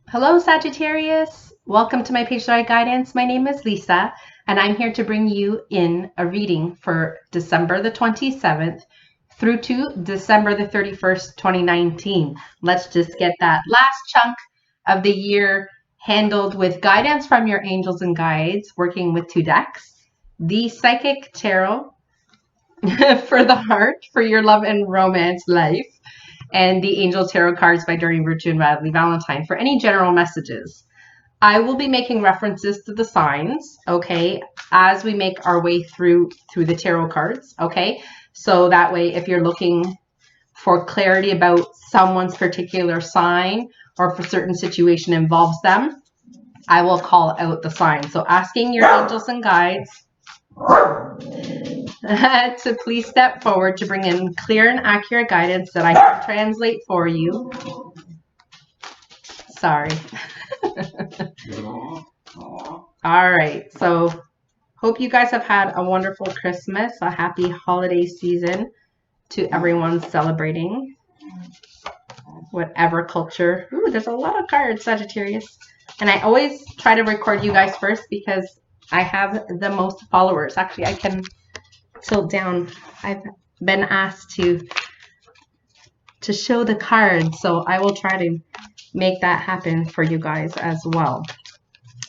Hello, Sagittarius. Welcome to my page The Right Guidance. My name is Lisa, and I'm here to bring you in a reading for December the 27th through to December the 31st, 2019. Let's just get that last chunk of the year handled with guidance from your angels and guides, working with two decks. The Psychic Tarot for the heart, for your love and romance life, and the Angel Tarot cards by Doreen Virtue and Radley Valentine for any general messages. I will be making references to the signs, okay, as we make our way through the tarot cards, okay? So that way, if you're looking for clarity about someone's particular sign or if a certain situation involves them, I will call out the sign. So asking your angels and guides to please step forward to bring in clear and accurate guidance that I can translate for you. Sorry. All right. So hope you guys have had a wonderful Christmas, a happy holiday season to everyone celebrating whatever culture. Ooh, there's a lot of cards, Sagittarius. And I always try to record you guys first because I have the most followers. Actually, I can tilt down. I've been asked to show the cards, so I will try to make that happen for you guys as well.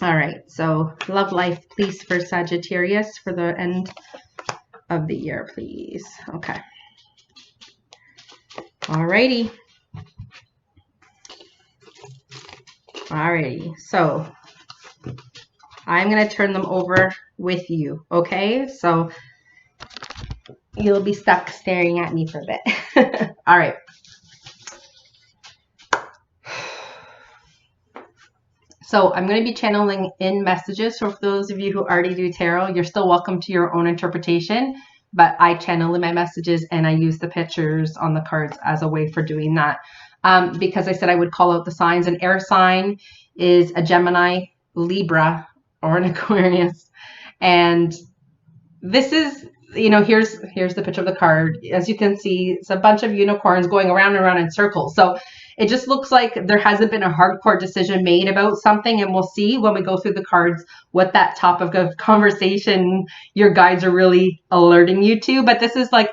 All right, so love life, please, for Sagittarius for the end of the year, please. Okay. All righty. All righty, so I'm going to turn them over with you, okay? So you'll be stuck staring at me for a bit. All right. So I'm going to be channeling in messages. So for those of you who already do tarot, you're still welcome to your own interpretation, but I channel in my messages and I use the pictures on the cards as a way for doing that. Because I said I would call out the signs. An air sign is a Gemini, Libra, or an Aquarius. And this is, you know, here's the picture of the card. As you can see, it's a bunch of unicorns going around and around in circles. So it just looks like there hasn't been a hardcore decision made about something. And we'll see when we go through the cards what that topic of conversation your guides are really alerting you to. But this is like,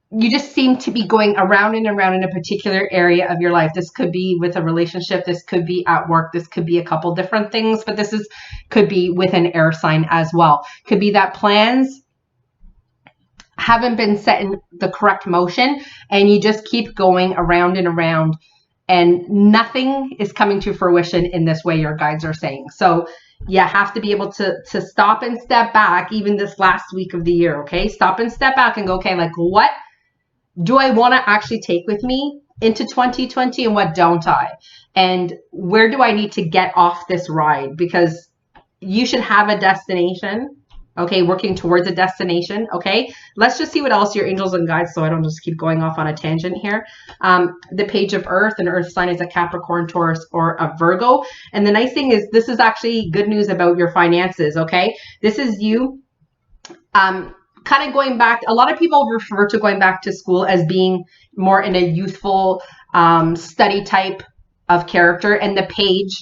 you just seem to be going around and around in a particular area of your life. This could be with a relationship. This could be at work. This could be a couple different things, but this could be with an air sign as well. Could be that plans haven't been set in the correct motion and you just keep going around and around and nothing is coming to fruition in this way your guides are saying. So you have to be able to stop and step back even this last week of the year, okay? Stop and step back and go, okay, like what do I want to actually take with me into 2020 and what don't I? And where do I need to get off this ride? Because you should have a destination, okay? Working towards a destination, okay? Let's just see what else your angels and guides, so I don't just keep going off on a tangent here. The page of Earth, an Earth sign is a Capricorn, Taurus, or a Virgo. And the nice thing is this is actually good news about your finances, okay? This is you kind of going back. A lot of people refer to going back to school as being more in a youthful study type of character. And the page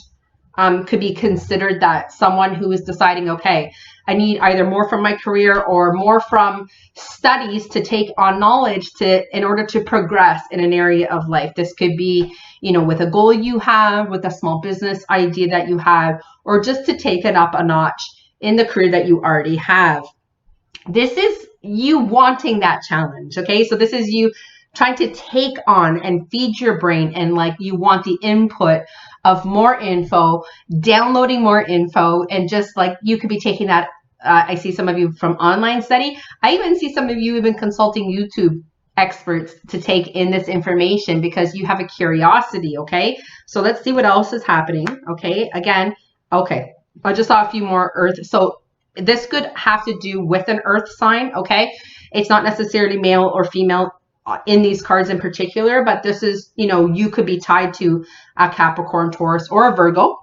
could be considered that someone who is deciding, okay, I need either more from my career or more from studies to take on knowledge in order to progress in an area of life. This could be, you know, with a goal you have, with a small business idea that you have, or just to take it up a notch in the career that you already have. This is you wanting that challenge, okay? So this is you trying to take on and feed your brain, and like you want the input of more info, downloading more info, and just like you could be taking that. I see some of you from online study. I even see some of you even consulting YouTube experts to take in this information because you have a curiosity, okay? So let's see what else is happening, okay? Again, okay, I just saw a few more Earth. So this could have to do with an Earth sign, okay? It's not necessarily male or female in these cards in particular, but this is, you know, you could be tied to a Capricorn, Taurus, or a Virgo,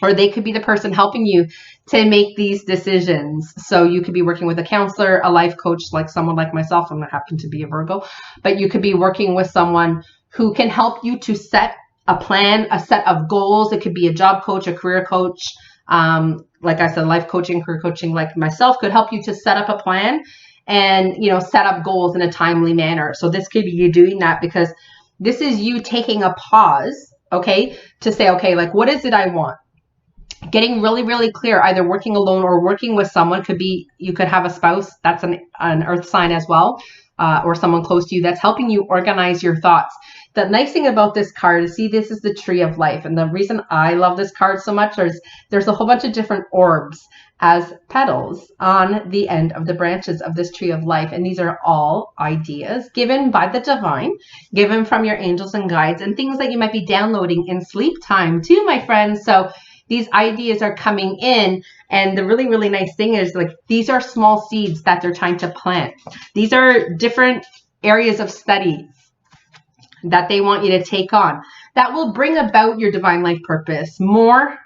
or they could be the person helping you to make these decisions. So you could be working with a counselor, a life coach, like someone like myself. I'm not happen to be a Virgo, but you could be working with someone who can help you to set a plan, a set of goals. It could be a job coach, a career coach. Like I said, life coaching, career coaching, like myself, could help you to set up a plan and, set up goals in a timely manner. So this could be you doing that, because this is you taking a pause, okay, to say, okay, like, what is it I want? Getting really, really clear, either working alone or working with someone. Could be, you could have a spouse, that's an earth sign as well, or someone close to you that's helping you organize your thoughts. The nice thing about this card is, see, this is the tree of life. And the reason I love this card so much is there's a whole bunch of different orbs as petals on the end of the branches of this tree of life. And these are all ideas given by the divine, given from your angels and guides, and things that you might be downloading in sleep time too, my friends. So these ideas are coming in, and the really, really nice thing is, like, these are small seeds that they're trying to plant. These are different areas of study that they want you to take on that will bring about your divine life purpose more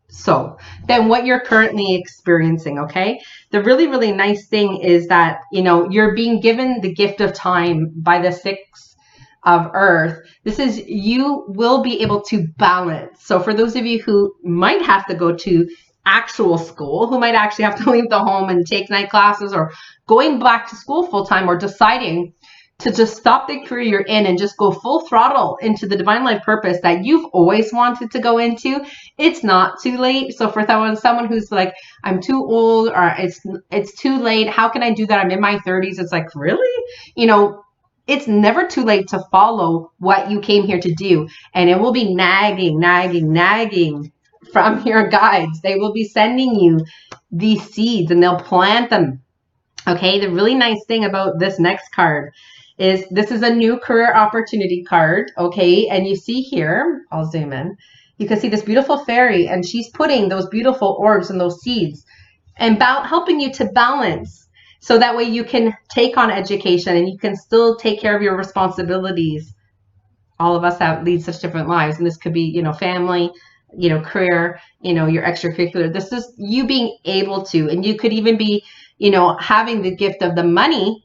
so than what you're currently experiencing, okay? The really, really nice thing is that, you're being given the gift of time by the 6 of earth. This is, you will be able to balance. So for those of you who might have to go to actual school, who might actually have to leave the home and take night classes, or going back to school full time, or deciding to just stop the career you're in and just go full throttle into the divine life purpose that you've always wanted to go into, it's not too late. So for someone who's like, I'm too old, or it's too late, how can I do that? I'm in my 30s. It's like, really? It's never too late to follow what you came here to do. And it will be nagging from your guides. They will be sending you these seeds, and they'll plant them. Okay, the really nice thing about this next card is this is a new career opportunity card, okay? And you see here, I'll zoom in, you can see this beautiful fairy, and she's putting those beautiful orbs and those seeds and helping you to balance, so that way you can take on education and you can still take care of your responsibilities. All of us lead such different lives, and this could be, family, career, your extracurricular. This is you being able to, and you could even be, having the gift of the money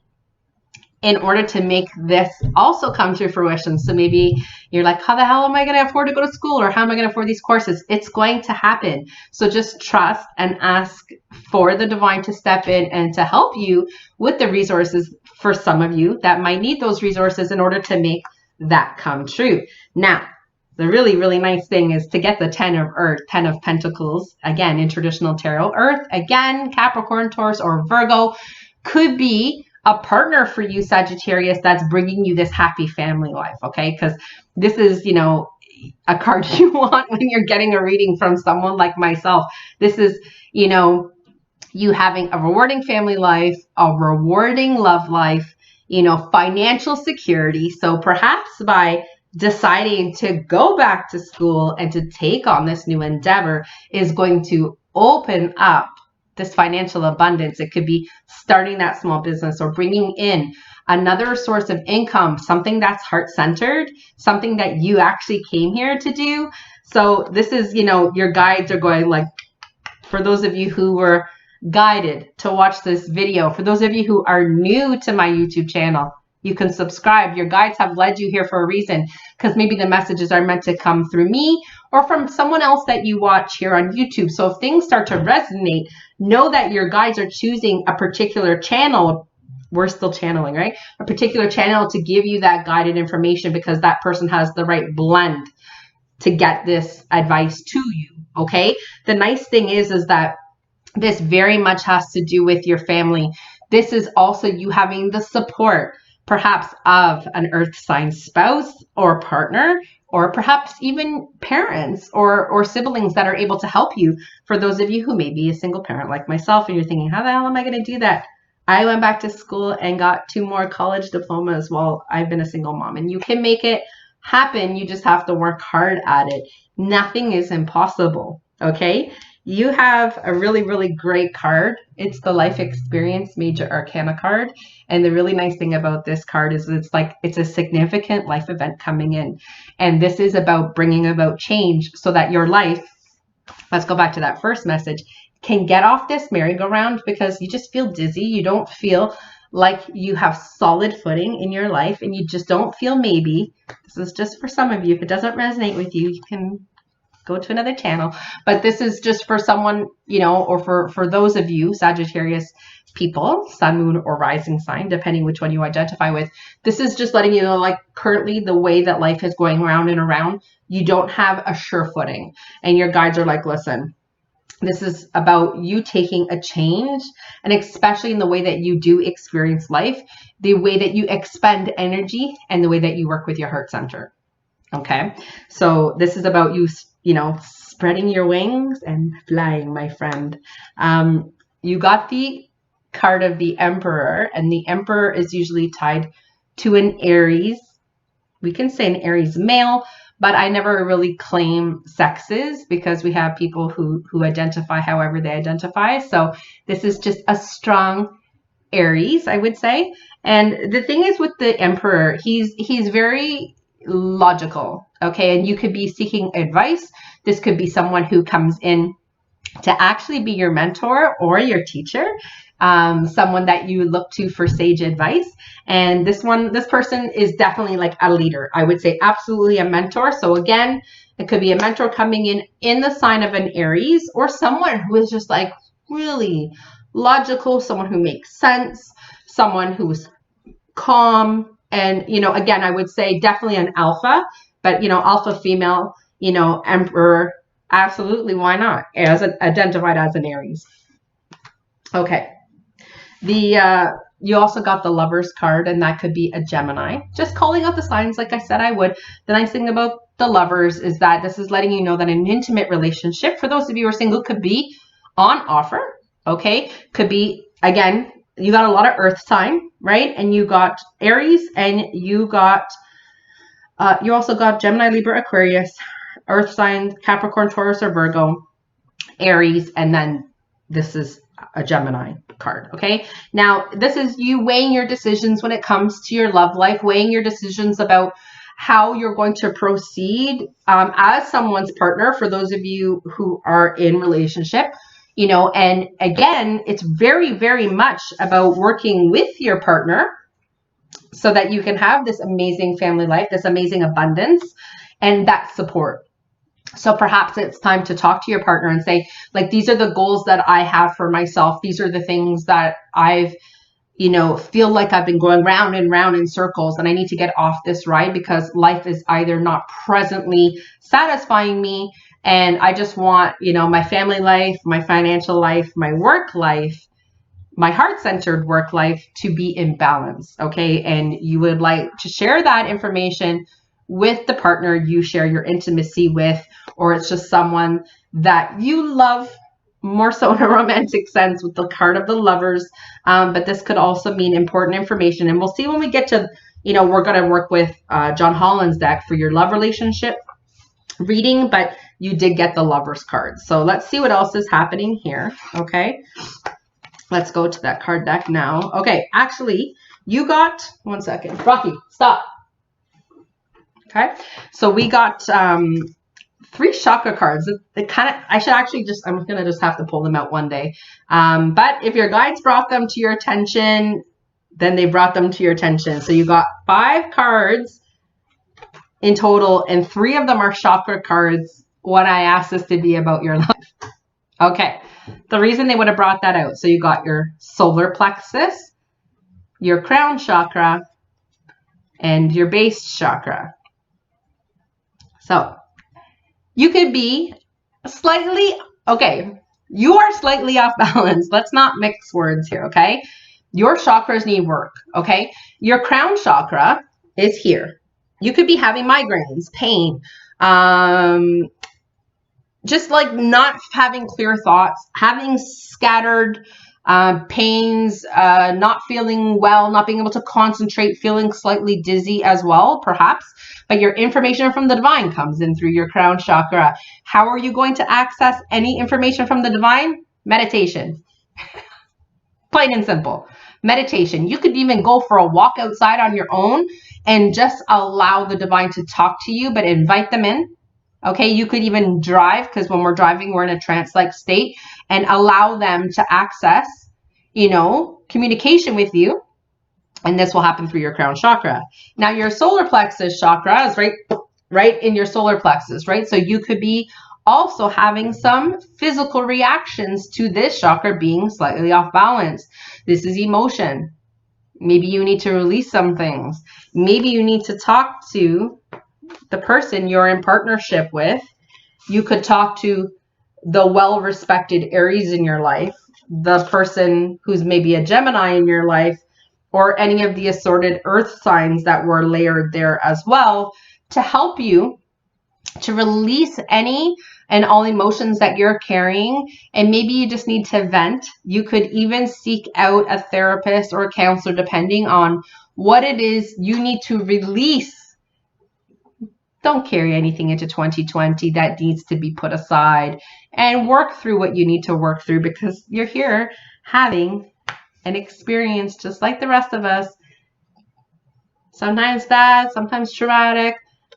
in order to make this also come to fruition. So maybe you're like, how the hell am I going to afford to go to school? Or how am I going to afford these courses? It's going to happen. So just trust and ask for the divine to step in and to help you with the resources for some of you that might need those resources in order to make that come true. Now, the really, really nice thing is to get the 10 of Earth, 10 of Pentacles, again, in traditional tarot. Earth, again, Capricorn, Taurus, or Virgo, could be a partner for you, Sagittarius, that's bringing you this happy family life, okay? Because this is, a card you want when you're getting a reading from someone like myself. This is, you having a rewarding family life, a rewarding love life, financial security. So perhaps by deciding to go back to school and to take on this new endeavor is going to open up this financial abundance. It could be starting that small business or bringing in another source of income, something that's heart-centered, something that you actually came here to do. So this is, your guides are going, like, for those of you who were guided to watch this video, for those of you who are new to my YouTube channel, you can subscribe. Your guides have led you here for a reason, because maybe the messages are meant to come through me or from someone else that you watch here on YouTube. So if things start to resonate, know that your guides are choosing a particular channel. We're still channeling, right? A particular channel to give you that guided information, because that person has the right blend to get this advice to you, okay? The nice thing is that this very much has to do with your family. This is also you having the support, perhaps of an earth sign spouse or partner, or perhaps even parents or siblings that are able to help you. For those of you who may be a single parent like myself, and you're thinking, how the hell am I going to do that? I went back to school and got 2 more college diplomas while I've been a single mom, and you can make it happen. You just have to work hard at it. Nothing is impossible, okay? You have a really, really great card. It's the Life Experience Major Arcana card. And the really nice thing about this card is it's a significant life event coming in. And this is about bringing about change so that your life, let's go back to that first message, can get off this merry-go-round, because you just feel dizzy. You don't feel like you have solid footing in your life and you just don't feel maybe. This is just for some of you. If it doesn't resonate with you, you can go to another channel. But this is just for someone, you know, or for those of you, Sagittarius people, sun, moon, or rising sign, depending which one you identify with. This is just letting you know, like currently the way that life is going round and around, you don't have a sure footing. And your guides are like, listen, this is about you taking a change, and especially in the way that you do experience life, the way that you expend energy and the way that you work with your heart center. Okay. So this is about you, you know, spreading your wings and flying, my friend. You got the card of the Emperor, and the Emperor is usually tied to an Aries. We can say an Aries male, but I never really claim sexes because we have people who identify however they identify. So this is just a strong Aries, I would say. And the thing is with the Emperor, he's very logical, okay? And you could be seeking advice. This could be someone who comes in to actually be your mentor or your teacher, someone that you look to for sage advice. And this person is definitely like a leader. I would say absolutely a mentor. So again, it could be a mentor coming in the sign of an Aries, or someone who is just like really logical, someone who makes sense, someone who's calm. And, you know, again, I would say definitely an alpha, but, you know, alpha female, you know, Emperor, absolutely, why not? As identified as an Aries. Okay. You also got the Lovers card, and that could be a Gemini. Just calling out the signs like I said I would. The nice thing about the Lovers is that this is letting you know that an intimate relationship, for those of you who are single, could be on offer, okay? Could be, again, you got a lot of earth sign, right? And you got Aries, and you also got Gemini, Libra, Aquarius, earth signs, Capricorn, Taurus, or Virgo, Aries, and then this is a Gemini card, okay? Now, this is you weighing your decisions when it comes to your love life, weighing your decisions about how you're going to proceed as someone's partner, for those of you who are in relationship, you know. And again, it's very, very much about working with your partner so that you can have this amazing family life, this amazing abundance, and that support. So perhaps it's time to talk to your partner and say, like, these are the goals that I have for myself. These are the things that I've, you know, feel like I've been going round and round in circles, and I need to get off this ride because life is either not presently satisfying me, and I just want, you know, my family life, my financial life, my work life, my heart-centered work life to be in balance, okay? And you would like to share that information with the partner you share your intimacy with, or it's just someone that you love more so in a romantic sense with the card of the Lovers. But this could also mean important information. And we'll see when we get to, you know, we're going to work with John Holland's deck for your love relationship reading, but you did get the Lovers card. So let's see what else is happening here, okay? Let's go to that card deck now. Okay, actually, you got, one second. Rocky, stop. Okay, so we got 3 chakra cards. It kind of, I'm going to just have to pull them out one day. But if your guides brought them to your attention, then they brought them to your attention. So you got 5 cards in total, and 3 of them are chakra cards when I asked this to be about your life. Okay, the reason they would have brought that out. So you got your solar plexus, your crown chakra, and your base chakra. So you could be slightly, okay, you are slightly off balance. Let's not mix words here, okay? Your chakras need work, okay? Your crown chakra is here. You could be having migraines, pain, just like not having clear thoughts, having scattered pains, not feeling well, not being able to concentrate, feeling slightly dizzy as well, perhaps. But your information from the divine comes in through your crown chakra. How are you going to access any information from the divine? Meditation. Plain and simple. Meditation. You could even go for a walk outside on your own and just allow the divine to talk to you, but invite them in. Okay, you could even drive, because when we're driving, we're in a trance-like state, and allow them to access, you know, communication with you. And this will happen through your crown chakra. Now your solar plexus chakra is right in your solar plexus, right? So you could be also having some physical reactions to this chakra being slightly off balance. This is emotion. Maybe you need to release some things. Maybe you need to talk to the person you're in partnership with. You could talk to the well-respected Aries in your life, the person who's maybe a Gemini in your life, or any of the assorted earth signs that were layered there as well, to help you to release any and all emotions that you're carrying. And maybe you just need to vent. You could even seek out a therapist or a counselor depending on what it is you need to release. Don't carry anything into 2020 that needs to be put aside, and work through what you need to work through, because you're here having an experience just like the rest of us. Sometimes bad, sometimes traumatic,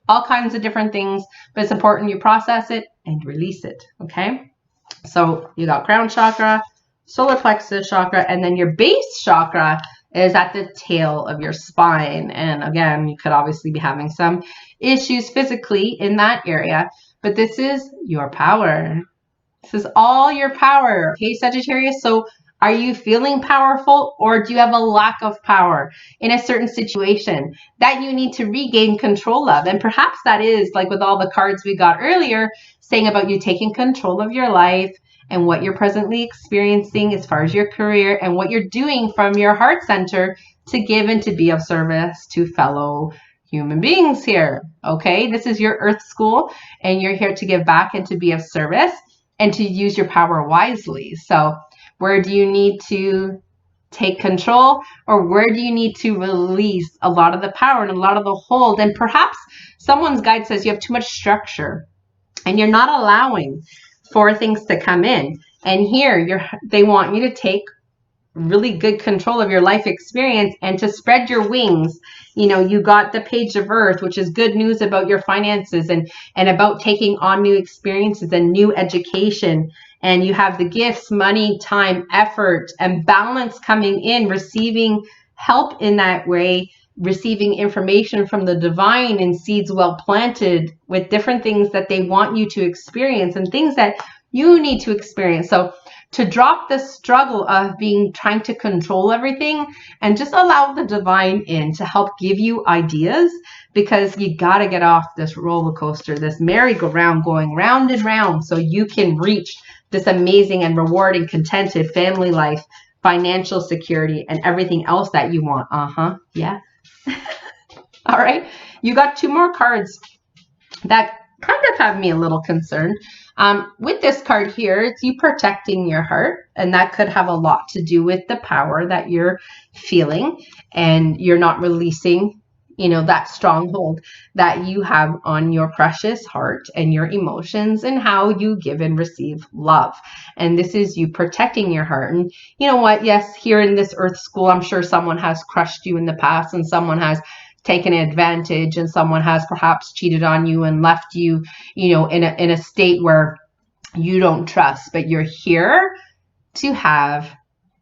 all kinds of different things, but it's important you process it and release it, okay? So you got crown chakra, solar plexus chakra, and then your base chakra is at the tail of your spine. And again, you could obviously be having some issues physically in that area, but this is your power. This is all your power, okay, Sagittarius? So are you feeling powerful, or do you have a lack of power in a certain situation that you need to regain control of? And perhaps that is, like with all the cards we got earlier, saying about you taking control of your life and what you're presently experiencing as far as your career and what you're doing from your heart center to give and to be of service to fellow human beings here, okay? This is your earth school, and you're here to give back and to be of service and to use your power wisely. So where do you need to take control, or where do you need to release a lot of the power and a lot of the hold? And perhaps someone's guide says you have too much structure and you're not allowing for things to come in. And here they want you to take really good control of your life experience and to spread your wings. You know, you got the Page of Earth, which is good news about your finances and about taking on new experiences and new education. And you have the gifts, money, time, effort, and balance coming in, receiving help in that way, receiving information from the divine and seeds well planted with different things that they want you to experience and things that you need to experience. So to drop the struggle of trying to control everything and just allow the divine in to help give you ideas, because you got to get off this roller coaster, this merry-go-round going round and round, so you can reach this amazing and rewarding, contented family life, financial security, and everything else that you want. Yeah. All right. You got two more cards that kind of have me a little concerned. With this card here, it's you protecting your heart, and that could have a lot to do with the power that you're feeling, and you're not releasing, you know, that stronghold that you have on your precious heart and your emotions and how you give and receive love. And this is you protecting your heart. And you know what? Yes, here in this earth school, I'm sure someone has crushed you in the past, and someone has taken advantage, and someone has perhaps cheated on you and left you, you know, in a state where you don't trust. But you're here to have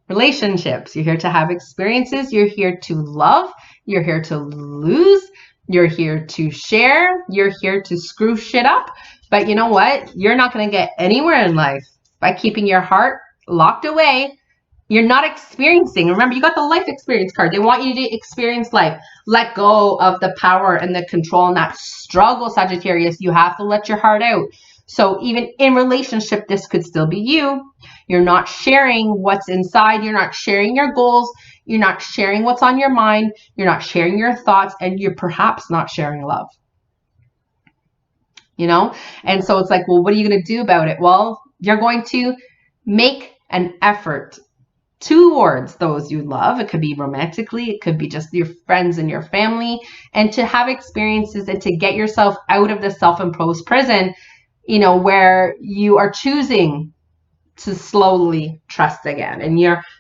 relationships. You're here to have experiences. You're here to love. You're here to lose. You're here to share. You're here to screw shit up. But you know what? You're not going to get anywhere in life by keeping your heart locked away. You're not experiencing. Remember, you got the life experience card. They want you to experience life. Let go of the power and the control and that struggle, Sagittarius. You have to let your heart out. So even in relationship, this could still be you. You're not sharing what's inside. You're not sharing your goals. You're not sharing what's on your mind. You're not sharing your thoughts, and you're perhaps not sharing love. You know? And so it's like, well, what are you going to do about it? Well, you're going to make an effort towards those you love. It could be romantically, it could be just your friends and your family, and to have experiences and to get yourself out of the self-imposed prison, you know, where you are choosing to slowly trust again. And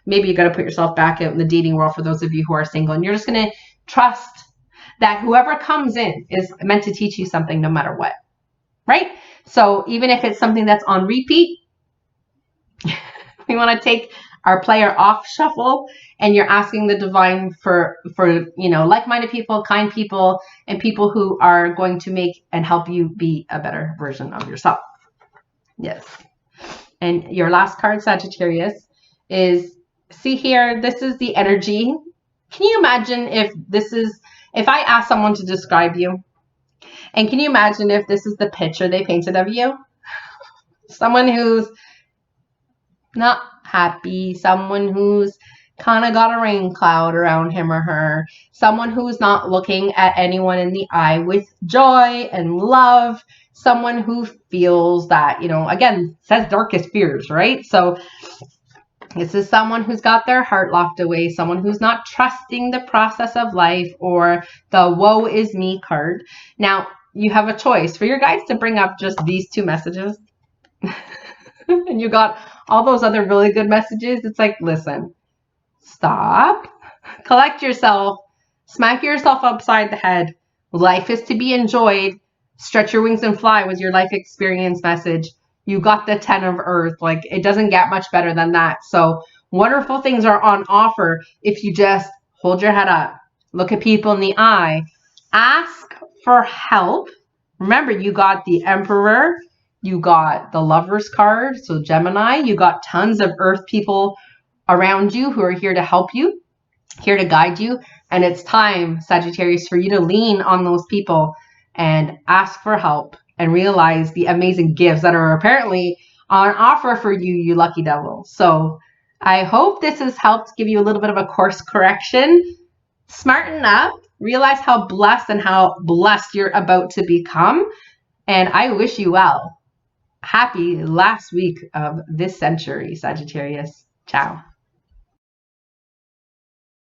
maybe you got to put yourself back out in the dating world for those of you who are single, and you're just going to trust that whoever comes in is meant to teach you something no matter what, right? So even if it's something that's on repeat, we want to take our player off shuffle, and you're asking the divine for like-minded people, kind people, and people who are going to make and help you be a better version of yourself. Yes. And your last card, Sagittarius, is, see here, this is the energy. Can you imagine if I ask someone to describe you? And can you imagine if this is the picture they painted of you? Someone who's not happy, someone who's kind of got a rain cloud around him or her, someone who's not looking at anyone in the eye with joy and love, someone who feels that, again, says darkest fears, right? So this is someone who's got their heart locked away, someone who's not trusting the process of life, or the woe is me card. Now, you have a choice for your guides to bring up just these two messages. And you got all those other really good messages. It's like, listen, stop, collect yourself, smack yourself upside the head. Life is to be enjoyed. Stretch your wings and fly was your life experience message. You got the 10 of Earth. Like, it doesn't get much better than that. So wonderful things are on offer if you just hold your head up, look at people in the eye, ask for help. Remember, you got the Emperor, you got the Lover's card, so Gemini, you got tons of Earth people around you who are here to help you, here to guide you. And it's time, Sagittarius, for you to lean on those people and ask for help and realize the amazing gifts that are apparently on offer for you, you lucky devil. So I hope this has helped give you a little bit of a course correction. Smarten up, realize how blessed you're about to become. And I wish you well. Happy last week of this century, Sagittarius. Ciao.